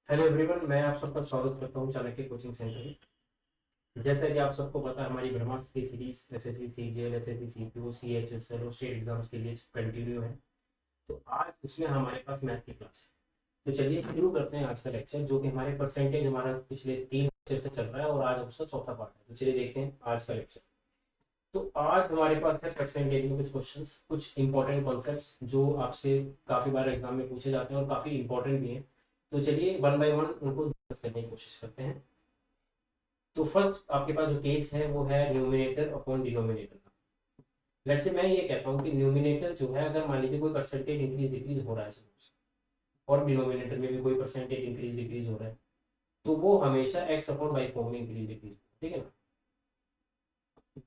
Hello everyone, मैं आप सबका स्वागत करता हूं चाणक्य कोचिंग सेंटर में। जैसा कि आप सबको पता है, हमारी ब्रह्मास्त्र की series SSC CGL, SSC CPO, CHSL और स्टेट एग्जाम्स के लिए कंटिन्यू है। तो आज उसमें हमारे पास मैथ की क्लास है। तो चलिए शुरू करते हैं आज का लेक्चर, जो कि हमारे परसेंटेज हमारा पिछले 3 लेक्चर से चल रहा है और आज उसका चौथा पार्ट है। तो चलिए देखते हैं आज का लेक्चर। तो आज हमारे पास है परसेंटेज में कुछ क्वेश्चंस, कुछ इंपॉर्टेंट कॉन्सेप्ट्स जो आपसे काफ़ी बार एग्जाम में पूछे जाते हैं और काफ़ी इंपॉर्टेंट भी हैं। तो चलिए वन बाय वन उनको डिस्कस करने की कोशिश करते हैं। तो फर्स्ट आपके पास जो केस है वो है न्यूमिनेटर अपॉन डिनोमिनेटर का। लेट्स से मैं ये कहता हूँ कि न्यूमिनेटर जो है, अगर मान लीजिए कोई परसेंटेज इंक्रीज डिक्रीज हो रहा है suppose, और डिनोमिनेटर में भी कोई परसेंटेज इंक्रीज डिक्रीज हो रहा है, तो वो हमेशा एक्स अपॉन वाई फॉर्म में इंक्रीज डिक्रीज, ठीक है ना।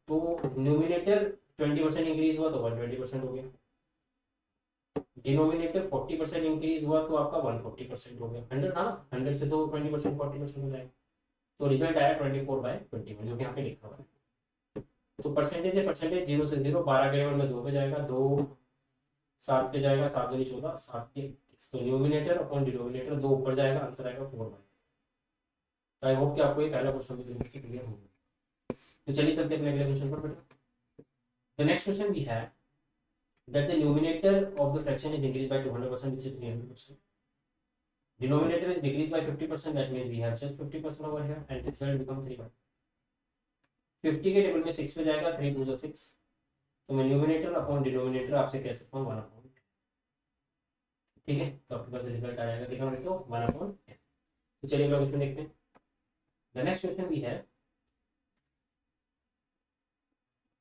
तो न्यूमिनेटर 20% इंक्रीज हुआ तो 120% हो गया, डिनोमिनेटर 40% इंक्रीज हुआ तो आपका 140% हो गया। 100 था ना, 100 से तो 20% 40% हो जाएगा। तो रिजल्ट आया 24/21, जो कि यहाँ पे लिखा हुआ है। तो परसेंटेज है परसेंटेज, 0 से 0, 12 के लेवल में 2 पे जाएगा, 2 7 पे जाएगा, 7 दूनी 14, 7 के 21। तो न्यूमिनेटर अपॉन डिनोमिनेटर 2 ऊपर जाएगा, आंसर आएगा 4/। तो आई होप कि आपको ये पहला क्वेश्चन भी क्लियर होगा। तो चलिए चलते हैं अपने अगले क्वेश्चन पर बेटा। The next question we have that the numerator of the fraction is increased by 200%, which is 300%. Denominator is decreased by 50%, that means we have just 50% over here, and its result become 3/। 50 के table में 6 पे जाएगा, 3 2 6। तो मैं numerator upon denominator आपसे कह सकता हूँ 1/। ठीक है, तो आपके पास रिजल्ट आ जाएगा कितना बेटा, 1/। तो चलिए अगला क्वेश्चन देखते हैं। द नेक्स्ट क्वेश्चन भी है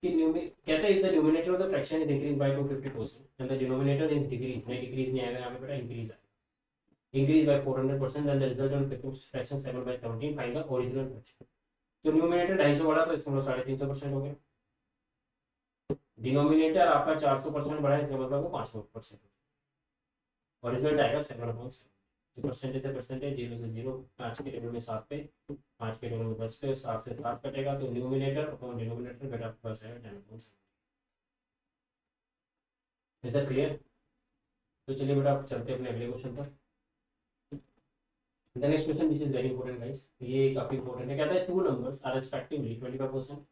कि कहता है if the numerator of the fraction is increase by 250% and the denominator is decrease, नहीं डिक्रीज नहीं आएगा यहाँ पे बेटा, इंक्रीज आएगा, increase by 400%, then the result on fraction 7/17, find the original fraction. तो न्यूमिनेटर 250 बढ़ा तो इसमें 350% हो गया, डिनोमिनेटर आपका 400% बढ़ा, इसका मतलब वो 500%, और रिजल्ट आएगा 7/7। तो परसेंटेज है परसेंटेज, 0 से 0, 5 के टेबल में 7 पे, 5 के टेबल में 10 पे, 7 से 7 कटेगा, तो न्यूमिनेटर अपॉन डिनोमिनेटर बेटा आपके पास है 10/7। Is that clear. तो चलिए बेटा आप चलते हैं अपने अगले क्वेश्चन पर। The next question which is very important guys, ये काफी इंपॉर्टेंट है। कहता है two numbers are respectively 25%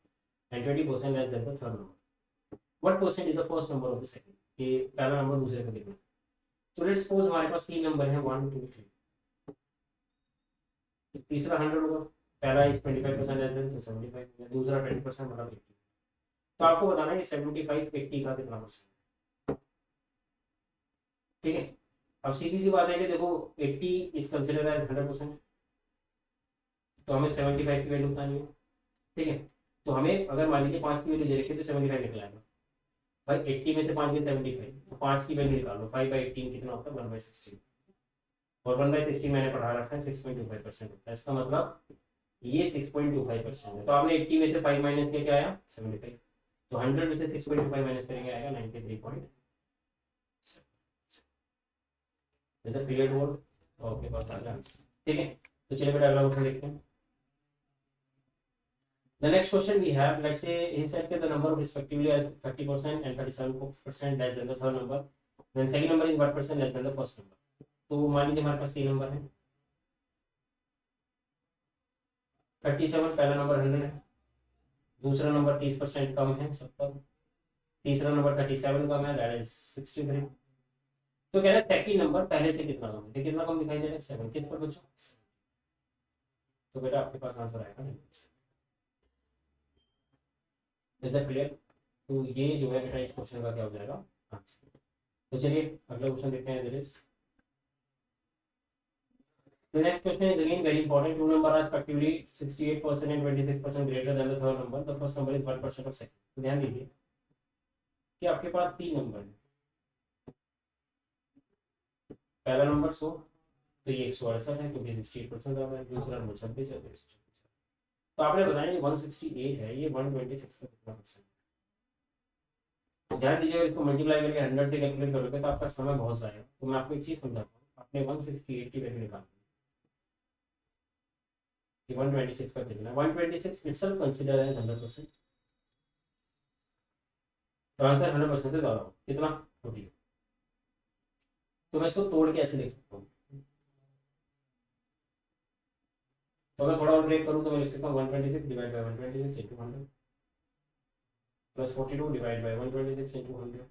and 20% less than the third number, what percent is the first number of the second. ये पहला नंबर दूसरे को देखना। तो लेट्स सपोज हमारे पास तीन नंबर है 1 2 3। तीसरा 100 होगा, पहला इज 25% लेस देन, तो 75, दूसरा 20% मतलब 80। तो आपको बताना है कि 75 80 का कितना परसेंट, ठीक है। अब सीधी सी बात है कि देखो 80 इज कंसिडर एज 100%, तो हमें 75 की वैल्यू बतानी है, ठीक है। तो हमें अगर मान लीजिए 5 की वैल्यू दे रखी है तो 75 निकल आएगा भाई, 80 में से 5 में 75, तो 5 की वैल्यू निकालो, 5/18 कितना होता है, 1/16, और 1/16 मैंने पढ़ा रखा है 6.25% होता है। इसका मतलब ये 6.25% है। तो आपने 80 में से 5 माइनस किया, क्या आया 75, तो 100 में से 6.25 माइनस करेंगे आएगा 93। Is that clear to all. Okay बस आ गया आंसर, ठीक है। तो चलिए बेटा अगला क्वेश्चन देखते हैं। The next question we have, let's say he said that the number respectively as 30% and 37% less than the third number. Then second number is what percent less than the first number. तो मान लीजिए हमारे पास तीन number है, 37 पहला number 100 है, दूसरा number 30% कम है 70, तीसरा नंबर 37 कम है दैट इज 63। तो कह रहा है सेकंड नंबर पहले से कितना कम है, कितना कम दिखाई दे रहा है 7, किस पर बच्चों। तो बेटा आपके पास आंसर आएगा 9%। Is that clear. तो ये जो है बेटा इस क्वेश्चन का क्या हो जाएगा आंसर। तो चलिए अगला क्वेश्चन देखते हैं। Is The next question is again very important. Two numbers are respectively 68% and 26% greater than the third number. The first number is 1% of second. तो ध्यान दीजिए कि आपके पास तीन नंबर है, पहला नंबर 100, तो ये 168 है क्योंकि 68% आ रहा है, दूसरा नंबर 26 है तो 126। तो आपने बताया ये 168 है, ये 126 का कितना परसेंट। ध्यान दीजिए, इसको मल्टीप्लाई करके 100 से कैलकुलेट करोगे तो आपका समय बहुत जाएगा। तो मैं आपको एक चीज समझाता हूँ, आपने 168 की वैल्यू निकालनी, 126 का कितना, 126 itself consider as 100%, तो आंसर 100% से ज्यादा हो कितना 40। तो मैं इसको तोड़ के ऐसे लिख सकता हूँ, तो अगर थोड़ा और ब्रेक करूँ तो मैं लिख सकता हूँ 126 divide by 126 into 100 plus 42 divide by 126 into 100।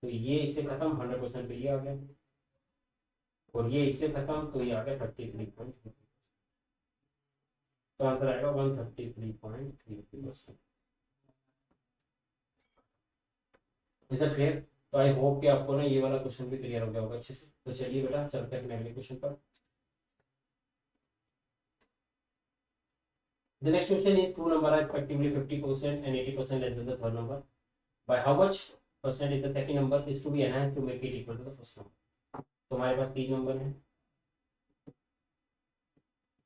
तो ये इससे खत्म 100% तो ये आ गया, और ये इससे खत्म तो ये आ गया 33.3। तो आंसर आएगा 133.33%। Is it clear? तो आई होप कि आपको ना ये वाला क्वेश्चन भी क्लियर हो गया होगा अच्छे से। तो चलिए बेटा चलते हैं अपने अगले क्वेश्चन पर। The next question is two numbers are respectively 50% and 80% less than the third number. By how much percent is the second number is to be enhanced to make it equal to the first number? तो हमारे पास तीन number है,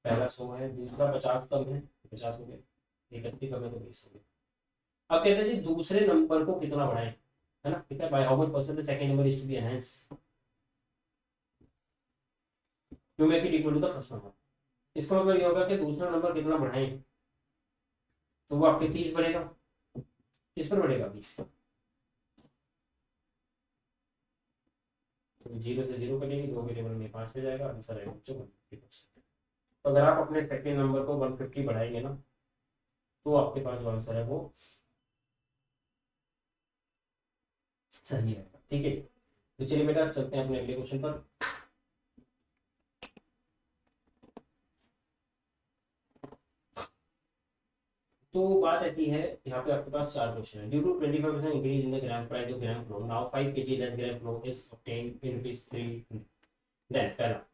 पहला 100 है, दूसरा 50 कम है, 50 हो गया, एक 80 कम है तो 20 हो गया। अब कहते हैं जी दूसरे नंबर को कितना बढ़ाएं, है ना? ठीक है, by how much percent the second number is to be enhance to make it equal to the first number. इसका मतलब ये होगा कि दूसरा नंबर कितना बढ़ाएं, तो वो आपके 30 बढ़ेगा। किस पर बढ़ेगा? 20। तो 0 से 0 कटेगी, 2 के टेबल में 5 पे जाएगा, आंसर आएगा 150%। तो अगर आप अपने सेकेंड नंबर को 150 बढ़ाएंगे ना, तो आपके पास जो आंसर है वो सही है। ठीक है, तो चलिए बेटा चलते हैं अपने अगले क्वेश्चन पर। तो बात ऐसी है, यहाँ पे आपके पास चार क्वेश्चन है। Due to 25% increase in the gram price of gram flour, now 5 kg less gram flour is obtained in ₹3। Then पहला,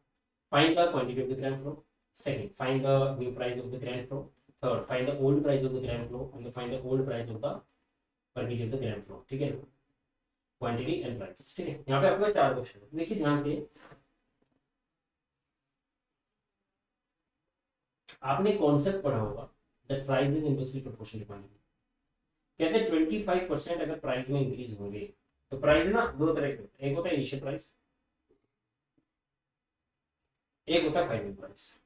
find the quantity of the gram flour. Second, find the new price of the gram flour. Third, find the old price of the gram flour, and find the old price of the per kg of the gram flour. ठीक है ना, quantity and price. ठीक है, यहाँ पे आपके पास चार question है, देखिए ध्यान से। आपने कॉन्सेप्ट पढ़ा होगा that price is inversely proportional to quantity. कहते हैं 25% अगर प्राइस में इंक्रीज होंगे, तो प्राइस ना दो तरह के होते हैं, एक होता है इनिशियल प्राइस, एक होता है फाइनल प्राइस।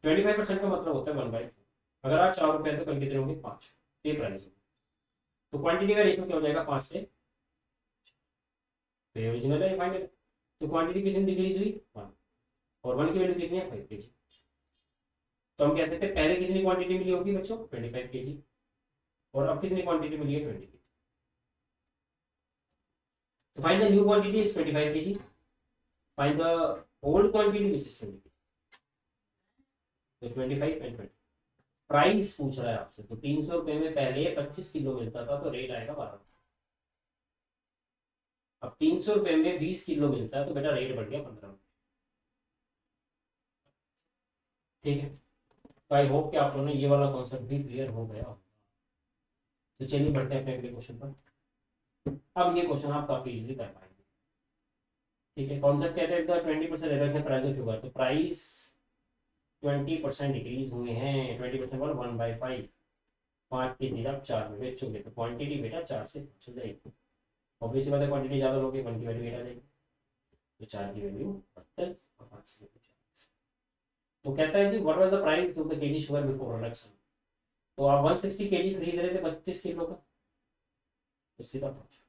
25% का मतलब होता है 1/4। अगर आज 4 रुपए तो कल कितने होंगे? 5। ये प्राइस होगा। तो क्वांटिटी का रेशियो क्या हो जाएगा? 5 से। तो ये ओरिजिनल है, फाइनल। तो क्वांटिटी कितनी डिक्रीज हुई? 1। और 1 की वैल्यू कितनी है? 5 kg। तो हम कह सकते हैं पहले कितनी क्वांटिटी मिली होगी बच्चों? 25 kg। और अब कितनी क्वांटिटी मिली है? 20 kg। तो find the new quantity is 25 kg, find the old quantity which is 20 kg। तो 25 एंड 20। प्राइस पूछ रहा है आपसे, तो 300 रुपए में पहले 25 किलो मिलता था, तो रेट आएगा 12। अब 300 रुपए में 20 किलो मिलता है, तो बेटा रेट बढ़ गया 15। ठीक है, तो आई होप कि आप लोगों ने ये वाला कॉन्सेप्ट भी क्लियर हो गया। तो चलिए बढ़ते हैं अपने अगले क्वेश्चन पर। अब ये क्वेश्चन आप काफी इजीली कर पाएंगे। ठीक है, कॉन्सेप्ट कहते हैं 20% रिडक्शन प्राइस ऑफ शुगर। तो प्राइस 20% डिक्रीज हुए हैं, 20% बोलो 1/5। 5 की जगह 4 में बेचोगे तो क्वांटिटी बेटा 4 से चल जाएगी। ऑब्वियसली बात है, क्वांटिटी ज्यादा लोगे 1 की वैल्यू 8 आ जाएगी। तो 4 की वैल्यू 32 और 5 की वैल्यू 40। तो कहता है जी what was the price of the kg sugar before reduction. तो आप 160 kg खरीद रहे थे 32 किलो का, तो सीधा पूछ।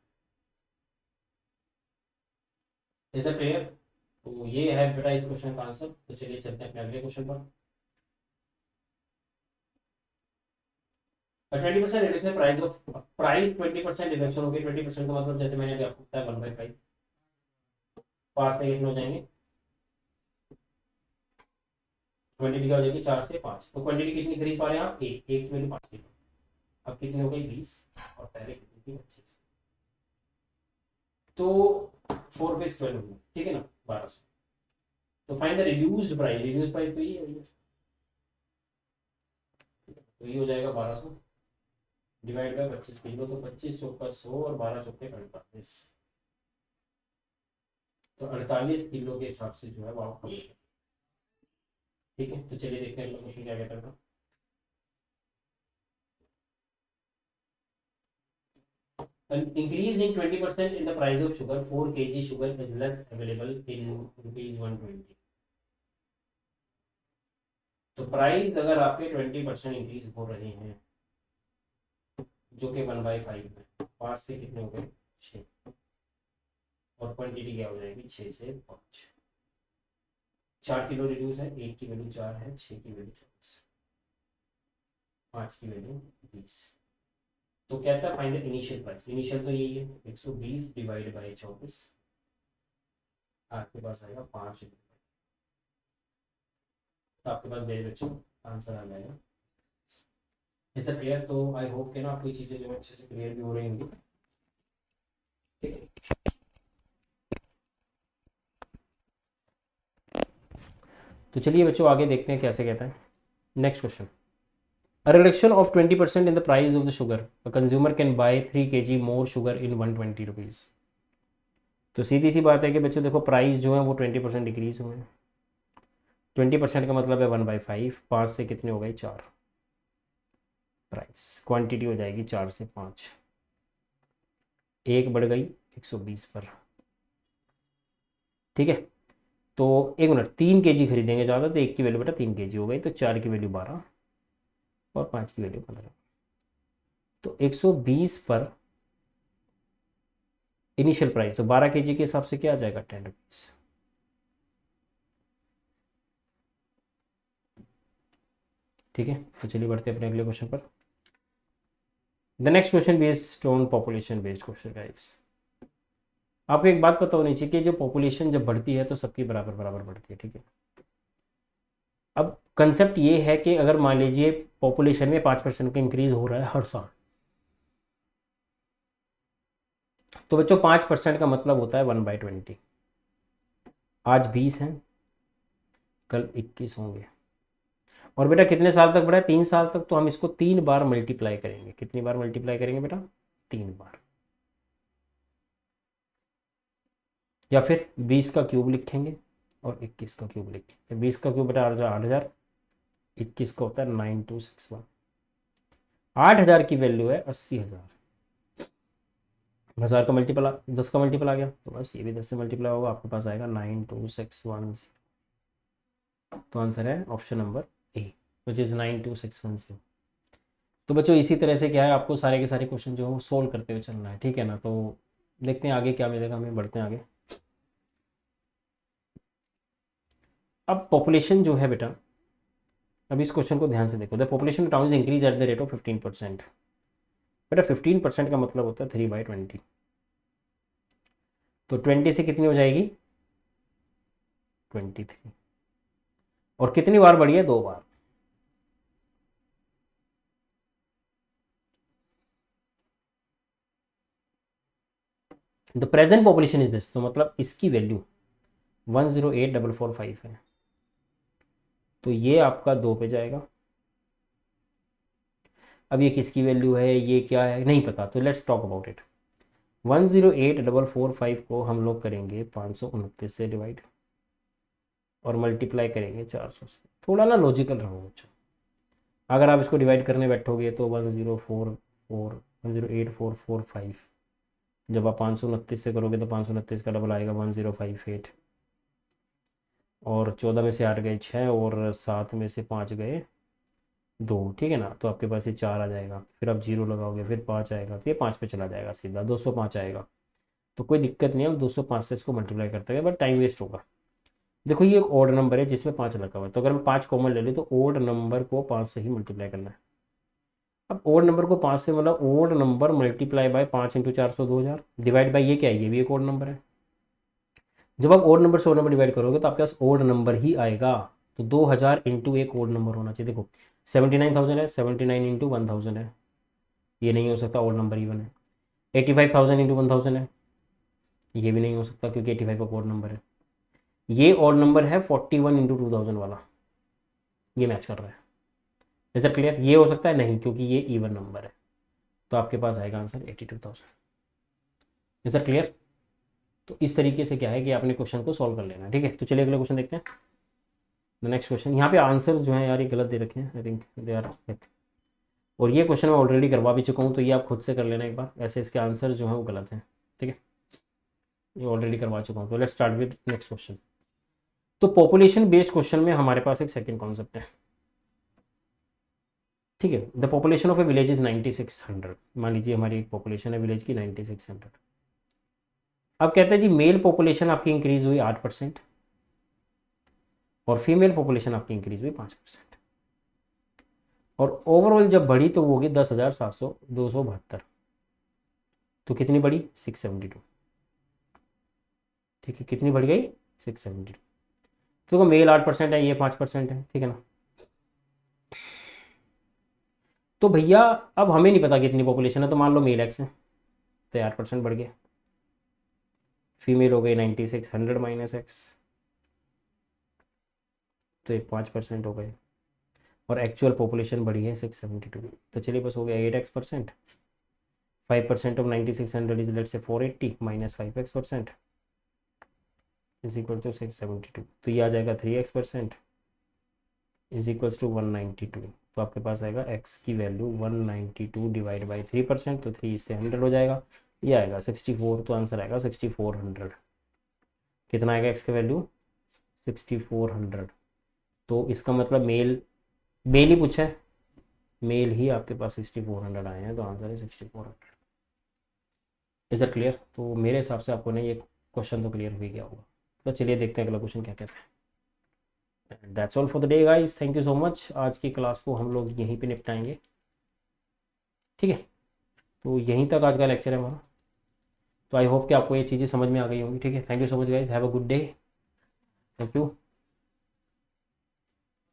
Is it clear? तो ये है बेटा इस क्वेश्चन का आंसर। तो चलिए चलते हैं अपने अगले क्वेश्चन पर। 20% reduction price of, price 20% reduction हो गई। 20% का मतलब जैसे मैंने अभी आपको बताया 1/5। 5 से कितने हो जाएंगे? क्वांटिटी क्या हो जाएगी? 4 से 5। तो क्वांटिटी कितनी खरीद पा रहे हैं आप? एक की वैल्यू 5 किलो। अब कितनी हो गई? 20। और पहले कितनी थी? 25। तो 4 पे 12 होगी, ठीक है ना, 1200। तो find the reduced price. Reduced price तो ये है, तो ये हो जाएगा 1200 डिवाइड बाय 25 किलो। तो 25 का 100 और 12 के 48। तो 48 किलो के हिसाब से जो है वो आपको। ठीक है, तो चलिए देखते हैं अगला क्वेश्चन क्या कहता है। An increase in 20% in the price of sugar, 4 kg sugar is less available in ₹120। तो प्राइस अगर आपके 20% इंक्रीज हो रहे हैं, जो कि 1/5 में 5 से कितने हो गए? 6। और क्वांटिटी क्या हो जाएगी? 6 से 5। 4 किलो रिड्यूस है, 1 की वैल्यू 4 है, 6 की वैल्यू 24, 5 की वैल्यू 20। तो कहता है find the initial price. Initial तो यही है 120 डिवाइड बाई 24, आपके पास आएगा 5 रुपये। तो आपके पास मेरे बच्चों आंसर आ जाएगा। ऐसा क्लियर? तो आई होप कि ना आपको ये चीज़ें जो है अच्छे से क्लियर भी हो रही होंगी। ठीक है, तो चलिए बच्चों आगे देखते हैं कैसे कहता है। Next question, a reduction of 20% in the price of the sugar, a consumer can buy 3 kg more sugar in 120 rupees। तो सीधी सी बात है कि बच्चों देखो प्राइस जो है वो 20% डिक्रीज हुए हैं। 20% का मतलब है 1/5, 5 से कितने हो गए 4, प्राइस क्वांटिटी हो जाएगी 4 से 5, एक बढ़ गई 120 पर। ठीक है, तो एक मिनट, 3 kg खरीदेंगे ज़्यादा तो एक की वैल्यू बेटा 3 kg हो गई, तो 4 की वैल्यू 12 और 5 की वैल्यू 15, तो 120 पर इनिशियल प्राइस, तो 12 kg के हिसाब से क्या आ जाएगा 10 रुपीज़। ठीक है, तो चलिए बढ़ते हैं अपने अगले क्वेश्चन पर। The next question based on population based question guys. आपको एक बात पता होनी चाहिए कि जो पॉपुलेशन जब बढ़ती है तो सबकी बराबर बराबर बढ़ती है। ठीक है, अब कंसेप्ट ये है कि अगर मान लीजिए पॉपुलेशन में 5% का इंक्रीज हो रहा है हर साल, तो बच्चों 5% का मतलब होता है 1/20। आज 20 हैं, कल 21 होंगे, और बेटा कितने साल तक बढ़ा है 3 साल तक, तो हम इसको 3 बार मल्टीप्लाई करेंगे। कितनी बार मल्टीप्लाई करेंगे बेटा 3 बार, या फिर 20 का क्यूब लिखेंगे और 21 का क्यूब लिखेंगे। 20 का क्यूब बेटा 8,000, 21 का होता है 9261। 8,000 की वैल्यू है 80,000, 1000 का मल्टीपल 10 का मल्टीपल आ गया, तो बस ये भी 10 से मल्टीप्लाई होगा, आपके पास आएगा 9261। तो आंसर है option number A, which is 9261। तो बच्चों इसी तरह से क्या है, आपको सारे के सारे क्वेश्चन जो है वो सोल्व करते हुए चलना है। ठीक है ना, तो देखते हैं आगे क्या मिलेगा हमें, बढ़ते हैं आगे। अब पॉपुलेशन जो है बेटा, अब इस क्वेश्चन को ध्यान से देखो, the population town is increase at the rate of 15%। बेटा 15% का मतलब होता है 3/20, तो 20 से कितनी हो जाएगी 23, और कितनी बार बढ़ी है 2 बार। The present population is this, तो मतलब इसकी वैल्यू 108,445 है, तो ये आपका 2 पे जाएगा। अब ये किसकी वैल्यू है, ये क्या है नहीं पता, तो लेट्स टॉक अबाउट इट। 108,445 को हम लोग करेंगे 529 से डिवाइड और मल्टीप्लाई करेंगे 400 से। थोड़ा ना लॉजिकल रहो बच्चों, अगर आप इसको डिवाइड करने बैठोगे तो 108,445, जब आप 529 से करोगे तो 529 का डबल आएगा 1058, और 14 में से 8 गए 6 और 7 में से 5 गए 2। ठीक है ना, तो आपके पास ये 4 आ जाएगा, फिर आप 0 लगाओगे, फिर 5 आएगा, तो ये 5 पे चला जाएगा सीधा, 205 आएगा। तो कोई दिक्कत नहीं है, हम 205 से इसको मल्टीप्लाई करते हैं, बट टाइम वेस्ट होगा। देखो ये एक ऑड नंबर है जिसमें 5 लगा हुआ है, तो अगर मैं 5 कॉमन ले ली तो ऑड नंबर को 5 से ही मल्टीप्लाई करना है। अब ओड नंबर को 5 से मतलब odd number multiply by 5 into 400 2000, divide by ये क्या है, ये भी एक ओड नंबर है। जब आप ओड नंबर से ओड नंबर डिवाइड करोगे तो आपके पास ओड नंबर ही आएगा, तो 2000 इंटू एक ओड नंबर होना चाहिए। देखो 79,000 है, 79 इंटू 1000 है, ये नहीं हो सकता, ओड नंबर इवन है। 85,000 इंटू 1000 है, ये भी नहीं हो सकता क्योंकि 85 का ओड नंबर है। ये ओड नंबर है 41 इंटू 2000 वाला, ये मैच कर रहा है। Is that clear? ये हो सकता है नहीं क्योंकि ये इवन नंबर है, तो आपके पास आएगा आंसर 82,000। Is that clear? तो इस तरीके से क्या है कि आपने क्वेश्चन को सॉल्व कर लेना है। ठीक है, तो चलिए अगले क्वेश्चन देखते हैं। द नेक्स्ट क्वेश्चन, यहाँ पे आंसर जो है यार ये गलत दे रखे हैं, आई थिंक दे आर, और ये क्वेश्चन मैं ऑलरेडी करवा भी चुका हूँ, तो ये आप खुद से कर लेना एक बार, ऐसे इसके आंसर जो है वो गलत हैं। ठीक है, ये ऑलरेडी करवा चुका हूँ, तो let's start with next question. तो पॉपुलेशन बेस्ड क्वेश्चन में हमारे पास एक सेकेंड कॉन्सेप्ट है। ठीक है, the population of A village is 9600। मान लीजिए हमारी एक पॉपुलेशन है विलेज की 9600। अब कहते हैं जी मेल पॉपुलेशन आपकी इंक्रीज हुई 8%, और फीमेल पॉपुलेशन आपकी इंक्रीज हुई 5%। और ओवरऑल जब बढ़ी तो वो होगी 10,272। तो कितनी बढ़ी? 672। ठीक है, कितनी बढ़ गई? 672। तो मेल 8% है, ये 5% है, ठीक है ना। तो भैया अब हमें नहीं पता कितनी पॉपुलेशन है, तो मान लो मेल एक्स है तो 8% बढ़ गया। फीमेल हो गई 96, 100 माइनस एक्स, तो ये 5% हो गए। और एक्चुअल पॉपुलेशन बढ़ी है 672। तो चलिए बस हो गया 8x%। 5% ऑफ 9600 इज लेट से 480 minus 5x% is equal to 672। तो ये आ जाएगा 3x% इज इक्वल्स टू 192। तो आपके पास आएगा x की वैल्यू 192 डिवाइड बाई 3%, तो 3 से 100 हो जाएगा, ये आएगा 64। तो आंसर आएगा 6400। कितना आएगा x का वैल्यू? 6400। तो इसका मतलब मेल, मेल ही पूछा है, मेल ही आपके पास 6400 आए हैं, तो आंसर है 6400। Is that clear? तो मेरे हिसाब से आपको ना ये क्वेश्चन तो क्लियर हो ही गया होगा। तो चलिए देखते हैं अगला क्वेश्चन क्या कहता है। That's all for the day guys, thank you so much. आज की क्लास को हम लोग यहीं पे निपटाएंगे, ठीक है। तो यहीं तक आज का लेक्चर है हमारा। तो आई होप कि आपको ये चीज़ें समझ में आ गई होंगी, ठीक है। Thank you so much guys, have a good day, thank you.